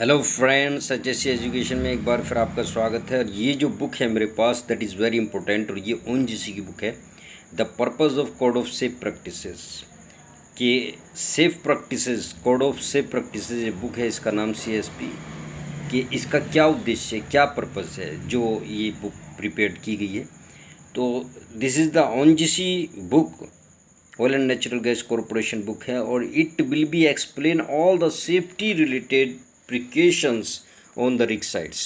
Hello friends, HSC education में एक बार फिर आपका स्वागत है। और ये जो बुक है मेरे पास दैट इज़ वेरी इंपॉर्टेंट, और ये ओएनजीसी की बुक है, the purpose of code of safe practices. कि safe practices, code of safe practices ये बुक है, इसका नाम सीएसपी। कि इसका क्या उद्देश्य है, क्या पर्पस है जो ये बुक प्रिपेयर की गई है। तो this is the ONGC book, oil and natural gas corporation book है, और it will be explain all the safety related precautions on the rig sites,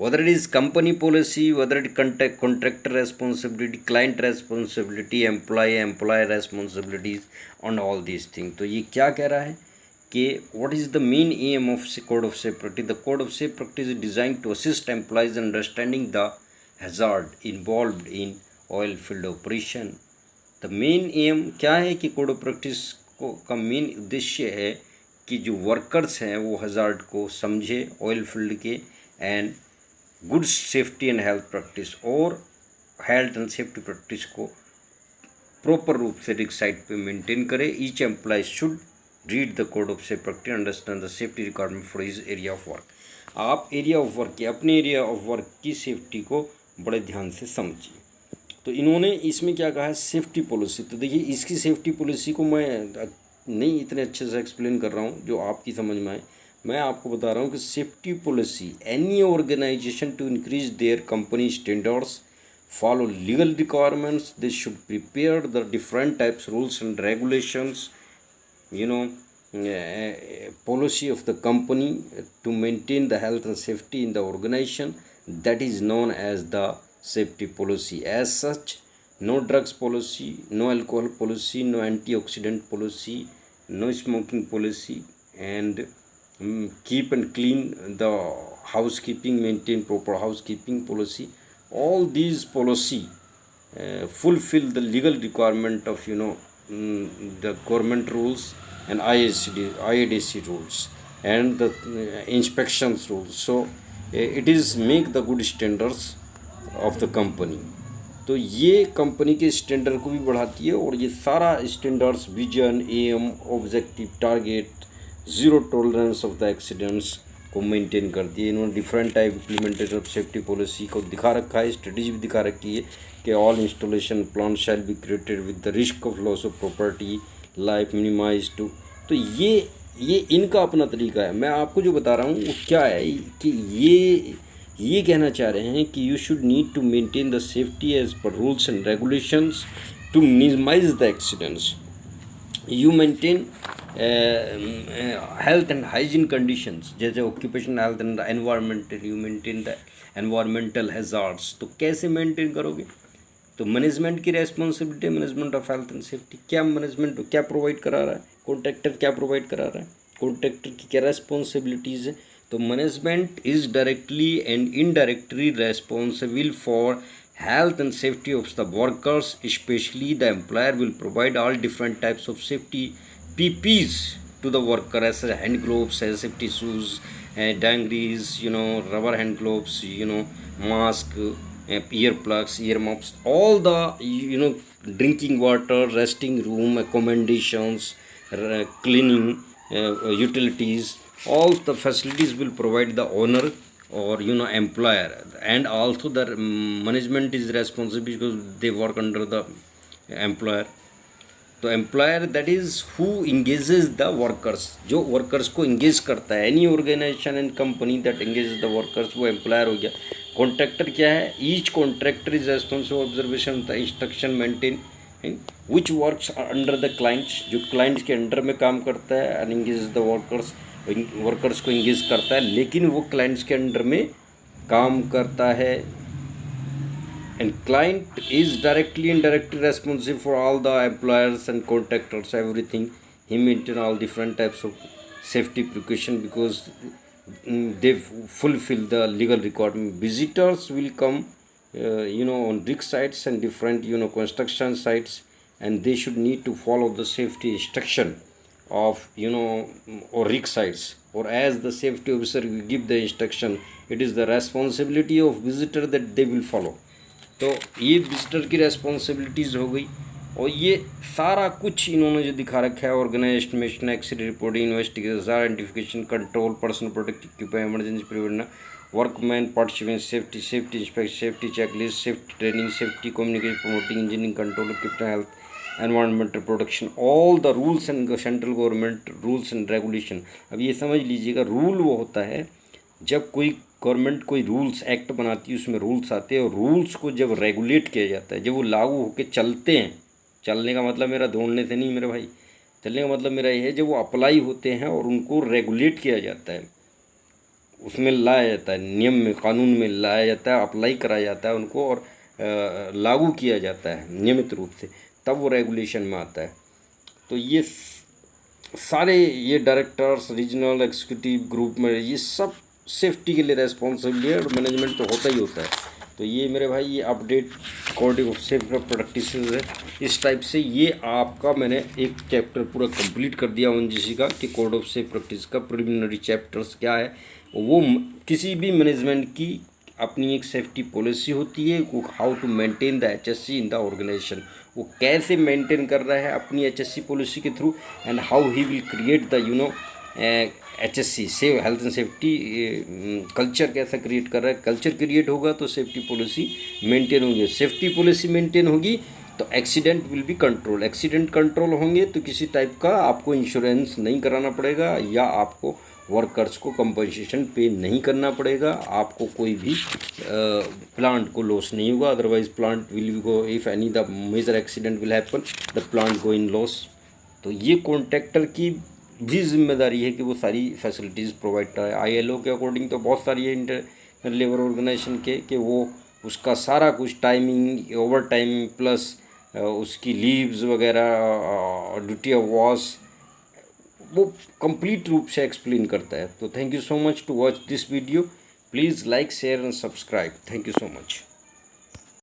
whether it is company policy, whether it contractor responsibility, client responsibility, employer responsibilities on all these things। तो ये क्या कह रहा है कि what is the main aim of code of safe practice? The code of safe practice is designed to assist employees in understanding the hazard involved in oil field operation। The main M क्या है कि code of practice को का main उद्देश्य है कि जो workers हैं वो हज़ार्ड को समझे ऑयल फील्ड के, and good safety and health practice और हेल्थ एंड सेफ्टी प्रैक्टिस को प्रॉपर रूप से रिग साइट पे मेंटेन करे। Each employ should read the code of safe practice, understand the safety requirement for his area of work. आप area of work की, अपने area of work की safety को बड़े ध्यान से समझिए। तो इन्होंने इसमें क्या कहा है, सेफ्टी पॉलिसी। तो देखिए, इसकी सेफ्टी पॉलिसी को मैं नहीं इतने अच्छे से एक्सप्लेन कर रहा हूँ जो आपकी समझ में आए। मैं आपको बता रहा हूँ कि safety policy, any organization to increase their company standards, follow legal requirements, they should prepare the different types rules and regulations, policy of the company to maintain the health and safety in the organization, that is known as the safety policy. As such, no drugs policy, no alcohol policy, no antioxidant policy, no smoking policy, and keep and clean the housekeeping, maintain proper housekeeping policy. All these policy fulfill the legal requirement of the government rules and IADC rules and the inspections rules. So it is make the good standards of the company। तो ये company के standard को भी बढ़ाती है, और ये सारा standards, vision, aim, objective, target, zero tolerance of the accidents को मेंटेन करती है। इन्होंने different type implementation of safety policy को दिखा रखा है, स्ट्रेटेजी भी दिखा रखी है कि all installation plant shall be created with the risk of loss of property life minimize to. तो ये इनका अपना तरीका है। मैं आपको जो बता रहा हूँ वो क्या है कि ये कहना चाह रहे हैं कि you should need to maintain the safety as per rules and regulations to minimise the accidents. You maintain health and hygiene conditions, जैसे occupation health and environmental, you maintain the environmental hazards. तो कैसे maintain करोगे? तो management की responsibility, management of health and safety. क्या management क्या provide करा रहा है? कॉन्ट्रैक्टर क्या प्रोवाइड करा रहा है? कॉन्ट्रैक्टर की क्या रेस्पॉन्सिबिलिटीज़ है? तो management is directly and indirectly responsible for health and safety of the workers, especially the employer will provide all different types of safety PPs to the worker, as hand gloves, as safety shoes, dungarees, rubber hand gloves, mask, ear plugs, ear muffs, all the drinking water, resting room accommodations, cleaning, utilities, all the facilities will provide the owner or employer, and also the management is responsible because they work under the employer। तो employer that is who engages the workers, जो workers को engage करता है। Any organization and company that engages the workers, वो employer हो गया। Contractor क्या है? Each contractor is responsible observation the instruction maintain which works under the clients, जो क्लाइंट्स के अंडर में काम करता है, एंड इंगेजेस द वर्कर्स को इंगेज करता है, लेकिन वो क्लाइंट्स के अंडर में काम करता है। And client is directly and indirectly responsible for all the employers and contractors, everything. He maintain all different types of safety precaution because they fulfill the legal requirement. Visitors will come on rig sites and different construction sites, and they should need to follow the safety instruction of or rig sites, or as the safety officer will give the instruction, it is the responsibility of visitor that they will follow। तो ये visitor की responsibilities हो गई। और ये सारा कुछ इन्होंने जो दिखा रखा है, organization, accident reporting, investigation, identification, control, personal protective equipment, emergency prevention, workman participant, safety, safety inspection, safety checklist, safety training, safety communication, promoting engineering, control equipment, health, environmental protection, all the rules and central government rules and regulation. अब ये समझ लीजिएगा, rule वो होता है जब कोई government कोई रूल्स एक्ट बनाती है, उसमें रूल्स आते हैं, और रूल्स को जब रेगुलेट किया जाता है, जब वो लागू होकर चलते हैं, चलने का मतलब मेरा दौड़ने से नहीं मेरे भाई, चलने का मतलब मेरा ये है जब वो अप्लाई होते हैं और उनको रेगुलेट किया जाता है, उसमें लाया जाता है, नियम में, कानून में लाया जाता है, अप्लाई कराया जाता है उनको, और लागू किया जाता है नियमित रूप से, तब वो रेगुलेशन में आता है। तो ये सारे ये डायरेक्टर्स, रीजनल एग्जीक्यूटिव ग्रुप में, ये सब सेफ्टी के लिए रेस्पॉन्सिबल है, और मैनेजमेंट तो होता ही होता है। तो ये मेरे भाई ये update code of safe practices है। इस टाइप से ये आपका मैंने एक चैप्टर पूरा कंप्लीट कर दिया ONGC का, कि कोड ऑफ सेफ प्रैक्टिस का प्रिलिमिनरी चैप्टर्स क्या है। वो किसी भी मैनेजमेंट की अपनी एक सेफ्टी पॉलिसी होती है, how to maintain the HSC in the organization, वो कैसे मेंटेन कर रहा है अपनी HSC पॉलिसी के through, and how he will create the HSC safe health and safety culture कैसा क्रिएट कर रहा है। कल्चर क्रिएट होगा तो सेफ्टी पॉलिसी मेंटेन होगी, सेफ्टी पॉलिसी मेंटेन होगी तो accident will be control, accident control होंगे तो किसी टाइप का आपको इंश्योरेंस नहीं कराना पड़ेगा, या आपको वर्कर्स को कंपनसेशन पे नहीं करना पड़ेगा, आपको कोई भी प्लांट को लॉस नहीं होगा, otherwise plant will go, if any the major accident will happen the plant go in loss. तो ये कॉन्ट्रैक्टर की भी जिम्मेदारी है कि वो सारी फैसिलिटीज़ प्रोवाइड कराए। ILO के अकॉर्डिंग तो बहुत सारी है इंटरनेशनल लेबर ऑर्गेनाइजेशन के, कि वो उसका सारा कुछ टाइमिंग, ओवर टाइम, प्लस उसकी लीव्स वगैरह, ड्यूटी ऑफ वॉश, वो कंप्लीट रूप से एक्सप्लेन करता है। तो thank you so much to watch this video, please like, share and subscribe. Thank you so much.